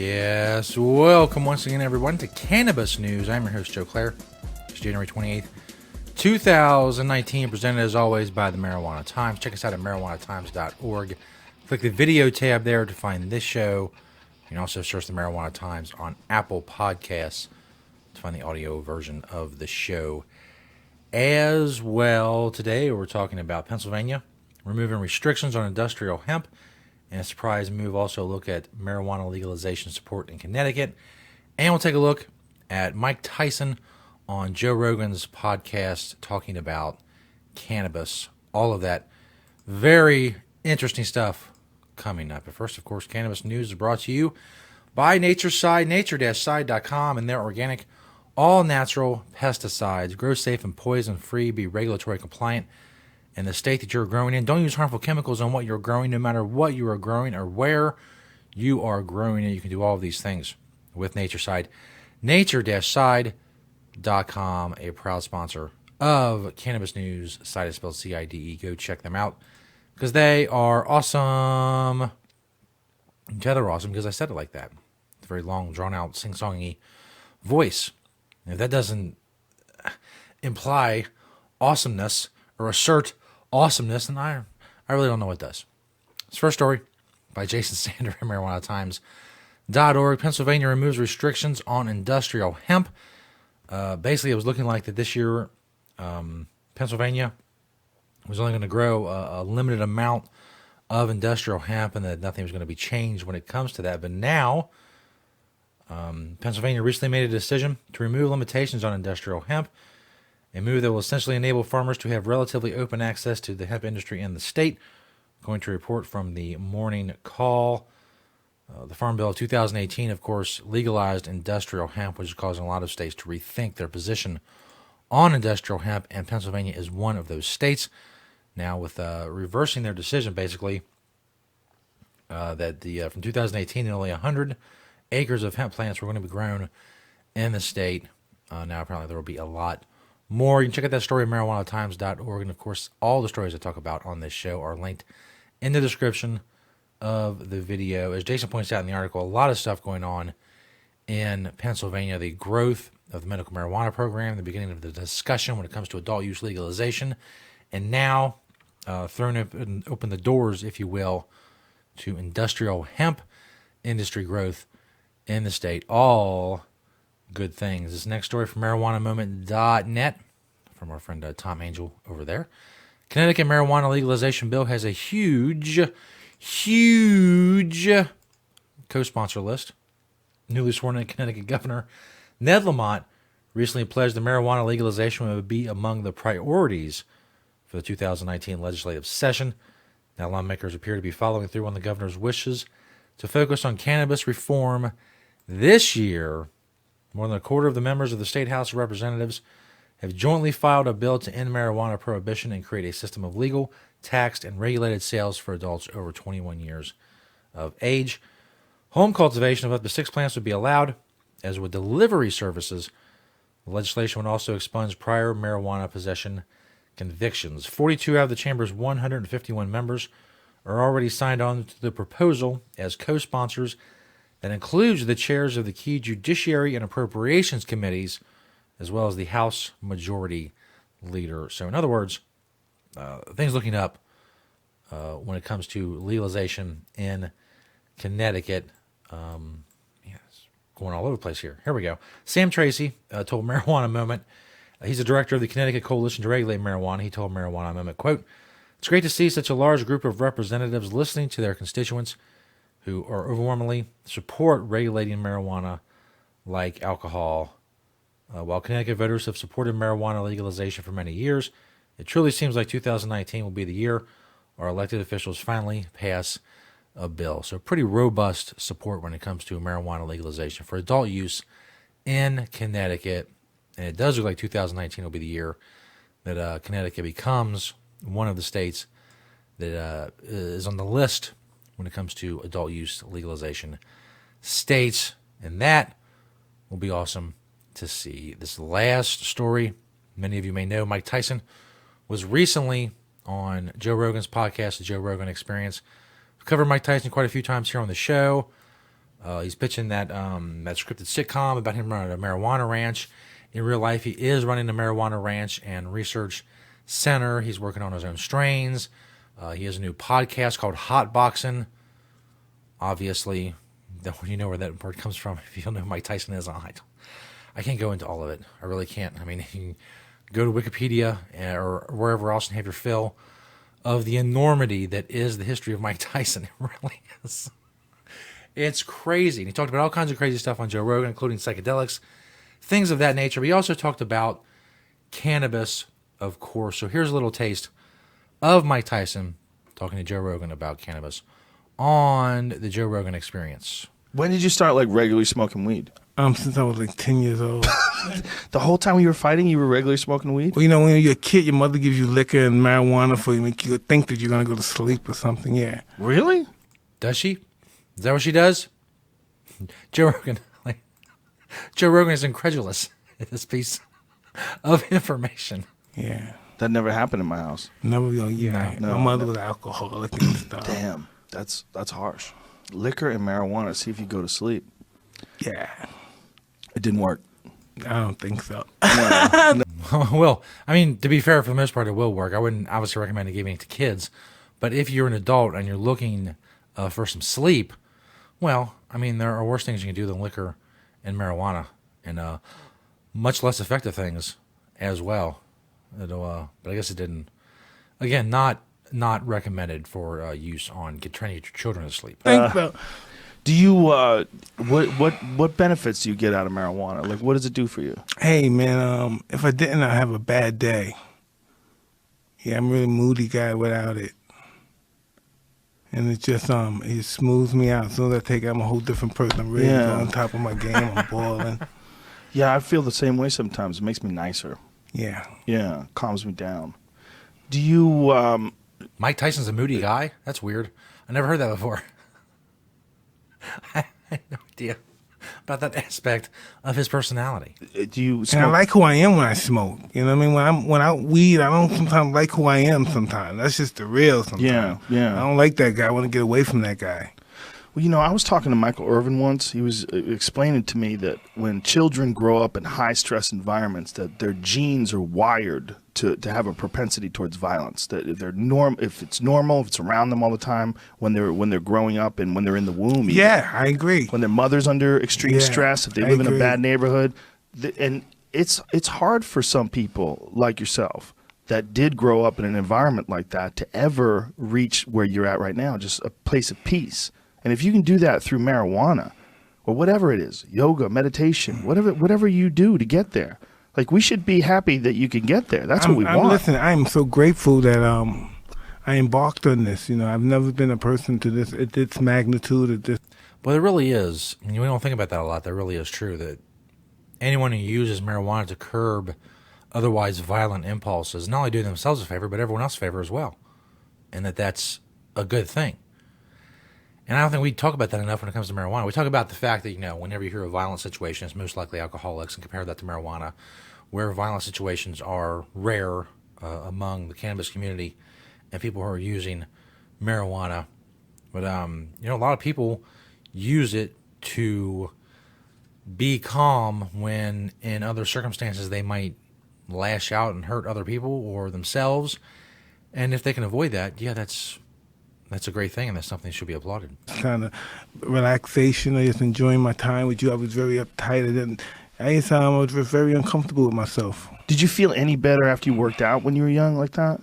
Yes, welcome once again, everyone, to Cannabis News. I'm your host, Joe Klare. It's January 28th, 2019, presented as always by the Marijuana Times. Check us out at marijuanatimes.org. Click the video tab there to find this show. You can also search the Marijuana Times on Apple Podcasts to find the audio version of the show. As well, today we're talking about Pennsylvania removing restrictions on industrial hemp, and a surprise move. Also look at marijuana legalization support in Connecticut. And we'll take a look at Mike Tyson on Joe Rogan's podcast talking about cannabis. All of that very interesting stuff coming up. But first, of course, Cannabis News is brought to you by Nature's Side, nature-side.com, and their organic, all-natural pesticides. Grow safe and poison-free. Be regulatory compliant in the state that you're growing in. Don't use harmful chemicals on what you're growing, no matter what you are growing or where you are growing it. You can do all of these things with Nature's Side. Nature-side.com, a proud sponsor of Cannabis News. Side is spelled C-I-D-E. Go check them out because they are awesome. Yeah, they're awesome because I said it like that. It's a very long, drawn-out, sing-songy voice. And if that doesn't imply awesomeness or assert awesomeness, and I really don't know what does. This first story by Jason Sander at marijuanatimes.org. Pennsylvania removes restrictions on industrial hemp. Basically, it was looking like that this year Pennsylvania was only going to grow a limited amount of industrial hemp and that nothing was going to be changed when it comes to that. But now, Pennsylvania recently made a decision to remove limitations on industrial hemp, a move that will essentially enable farmers to have relatively open access to the hemp industry in the state. Going to report from the Morning Call. The Farm Bill of 2018, of course, legalized industrial hemp, which is causing a lot of states to rethink their position on industrial hemp, and Pennsylvania is one of those states. Now, with reversing their decision, basically, that from 2018, only 100 acres of hemp plants were going to be grown in the state. Now, apparently, there will be a lot more. You can check out that story at marijuanatimes.org. And, of course, all the stories I talk about on this show are linked in the description of the video. As Jason points out in the article, a lot of stuff going on in Pennsylvania. The growth of the medical marijuana program, the beginning of the discussion when it comes to adult use legalization, and now throwing open the doors, if you will, to industrial hemp industry growth in the state. All good things. This next story from marijuanamoment.net from our friend Tom Angel over there. Connecticut marijuana legalization bill has a huge co-sponsor list. Newly sworn in Connecticut Governor Ned Lamont recently pledged that marijuana legalization would be among the priorities for the 2019 legislative session. Now, lawmakers appear to be following through on the governor's wishes to focus on cannabis reform this year. More than a quarter of the members of the State House of Representatives have jointly filed a bill to end marijuana prohibition and create a system of legal, taxed, and regulated sales for adults over 21 years of age. Home cultivation of up to 6 plants would be allowed, as would delivery services. The legislation would also expunge prior marijuana possession convictions. 42 out of the chamber's 151 members are already signed on to the proposal as co-sponsors. That includes the chairs of the key Judiciary and Appropriations Committees, as well as the House Majority Leader. So, in other words, things looking up when it comes to legalization in Connecticut. It's going all over the place here. Here we go. Sam Tracy told Marijuana Moment, he's the director of the Connecticut Coalition to Regulate Marijuana. He told Marijuana Moment, quote, "It's great to see such a large group of representatives listening to their constituents who are overwhelmingly support regulating marijuana like alcohol. While Connecticut voters have supported marijuana legalization for many years, it truly seems like 2019 will be the year our elected officials finally pass a bill." So pretty robust support when it comes to marijuana legalization for adult use in Connecticut. And it does look like 2019 will be the year that Connecticut becomes one of the states that is on the list when it comes to adult use legalization states, and that will be awesome to see. This last story, many of you may know, Mike Tyson was recently on Joe Rogan's podcast, The Joe Rogan Experience. We've covered Mike Tyson quite a few times here on the show. He's pitching that scripted sitcom about him running a marijuana ranch. In real life, he is running a marijuana ranch and research center. He's working on his own strains. He has a new podcast called Hot Boxing. Obviously, you know where that word comes from. If you don't know who Mike Tyson is, I can't go into all of it. I really can't. I mean, you can go to Wikipedia or wherever else and have your fill of the enormity that is the history of Mike Tyson. It really is. It's crazy. And he talked about all kinds of crazy stuff on Joe Rogan, including psychedelics, things of that nature. But he also talked about cannabis, of course. So here's a little taste of Mike Tyson talking to Joe Rogan about cannabis on the Joe Rogan Experience. When did you start like regularly smoking weed? Since I was like 10 years old. The whole time you were fighting, you were regularly smoking weed? Well, you know, when you're a kid, your mother gives you liquor and marijuana for you, make you think that you're going to go to sleep or something, yeah. Really? Does she? Is that what she does? Joe Rogan is incredulous at this piece of information. Yeah. That never happened in my house. Never, yeah. No. My mother was alcoholic and stuff. Damn, that's harsh. Liquor and marijuana, see if you go to sleep. Yeah. It didn't work. I don't think so. No. Well, I mean, to be fair, for the most part, it will work. I wouldn't obviously recommend giving it to kids. But if you're an adult and you're looking for some sleep, well, I mean, there are worse things you can do than liquor and marijuana, and much less effective things as well. But I guess it didn't. Again, not recommended for use on training your children to sleep. Think so. Do you what benefits do you get out of marijuana? Like, what does it do for you? Hey, man, if I didn't, I'd have a bad day. Yeah, I'm a really moody guy without it. And it just it smooths me out. As soon as I take it, I'm a whole different person. I'm really on top of my game. I'm balling. Yeah, I feel the same way sometimes. It makes me nicer. Yeah. Yeah, calms me down. Do you Mike Tyson's a moody guy? That's weird. I never heard that before. I had no idea about that aspect of his personality. do you smoke? And I like who I am when I smoke. You know what I mean? When I weed, I don't sometimes like who I am sometimes. That's just the real sometimes. Yeah. I don't like that guy. I want to get away from that guy. Well, you know, I was talking to Michael Irvin once. He was explaining to me that when children grow up in high-stress environments, that their genes are wired to have a propensity towards violence. That if it's normal, if it's around them all the time, when they're growing up and when they're in the womb. Yeah, I agree. When their mother's under extreme stress, if they live in a bad neighborhood, and it's hard for some people like yourself that did grow up in an environment like that to ever reach where you're at right now, just a place of peace. And if you can do that through marijuana or whatever it is, yoga, meditation, whatever you do to get there, like, we should be happy that you can get there. That's what we want. Listen, I'm so grateful that I embarked on this. You know, I've never been a person to this at this magnitude. At this. But it really is. I mean, we don't think about that a lot. That really is true. That anyone who uses marijuana to curb otherwise violent impulses not only do themselves a favor, but everyone else a favor as well, and that's a good thing. And I don't think we talk about that enough when it comes to marijuana. We talk about the fact that, you know, whenever you hear a violent situation, it's most likely alcoholics, and compare that to marijuana, where violent situations are rare among the cannabis community and people who are using marijuana. But, you know, a lot of people use it to be calm when in other circumstances they might lash out and hurt other people or themselves. And if they can avoid that, yeah, that's a great thing, and that's something that should be applauded. Kind of relaxation. I just enjoying my time with you. I was very uptight, and I was very uncomfortable with myself. Did you feel any better after you worked out when you were young like that?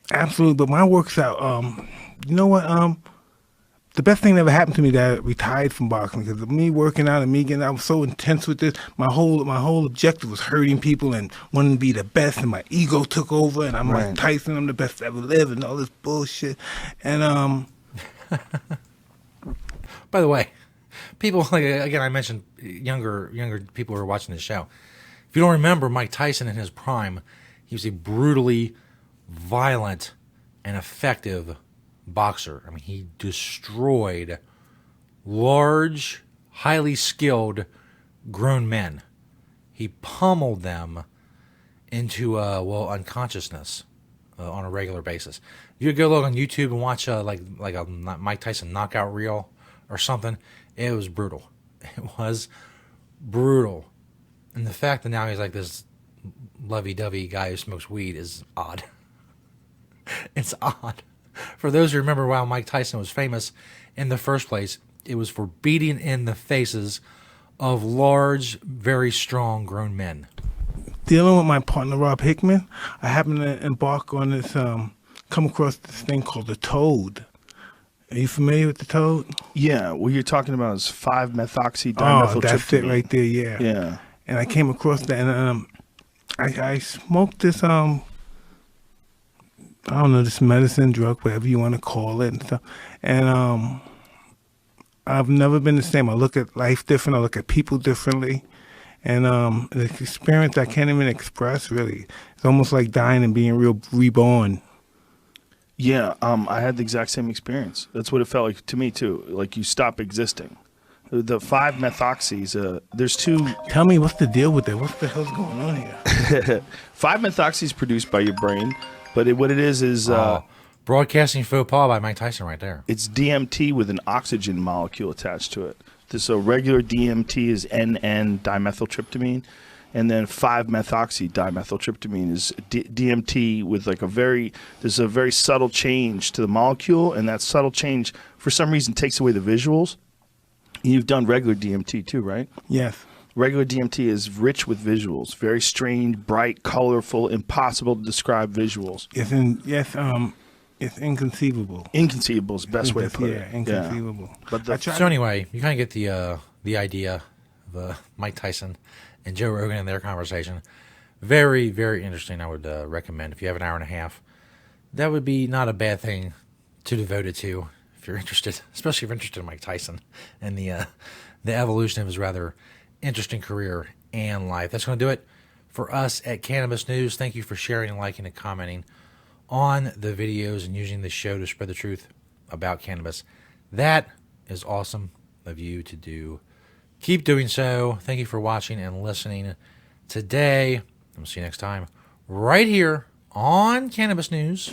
Absolutely, but my works out. You know what? The best thing that ever happened to me that I retired from boxing, because me working out and me getting, I was so intense with this. My whole objective was hurting people and wanting to be the best, and my ego took over, and I'm like Tyson, I'm the best to ever live, and all this bullshit. And by the way, people, like, again, I mentioned younger people who are watching this show. If you don't remember Mike Tyson in his prime, he was a brutally violent and effective boxer. I mean, he destroyed large, highly skilled grown men. He pummeled them into unconsciousness on a regular basis. You could go look on YouTube and watch like a Mike Tyson knockout reel or something, It was brutal. It was brutal. And the fact that now he's like this lovey-dovey guy who smokes weed is odd. It's odd. For those who remember why Mike Tyson was famous in the first place, it was for beating in the faces of large, very strong grown men. Dealing with my partner Rob Hickman, I happened to embark on this, come across this thing called the Toad. Are you familiar with the Toad? Yeah, what you're talking about is 5-methoxy Oh, dimethyltryptamine. that's it right there, yeah. Yeah. And I came across that, and I smoked this, I don't know, this medicine, drug, whatever you want to call it and stuff. And I've never been the same. I look at life different. I look at people differently. And the experience I can't even express, really. It's almost like dying and being reborn. Yeah, I had the exact same experience. That's what it felt like to me, too. Like you stop existing. The 5-methoxys, there's two... Tell me, what's the deal with that? What the hell's going on here? 5-methoxy is produced by your brain, but what it is Broadcasting faux pas by Mike Tyson right there. it's DMT with an oxygen molecule attached to it. So regular DMT is NN dimethyltryptamine, and then 5-methoxy dimethyltryptamine is DMT with like there's a very subtle change to the molecule, and that subtle change for some reason takes away the visuals. You've done regular DMT too, right? Yes. Regular DMT is rich with visuals, very strange, bright, colorful, impossible to describe visuals. It's inconceivable. Inconceivable is the best way to put it. Yeah, inconceivable. Yeah. But So anyway, you kind of get the idea of Mike Tyson and Joe Rogan and their conversation. Very, very interesting. I would recommend if you have an hour and a half. That would be not a bad thing to devote it to if you're interested, especially if you're interested in Mike Tyson and the evolution of his rather interesting career and life. That's going to do it for us at Cannabis News. Thank you for sharing and liking and commenting on the videos and using the show to spread the truth about cannabis. That is awesome of you to do. Keep doing so. Thank you for watching and listening today. We'll see you next time right here on Cannabis News.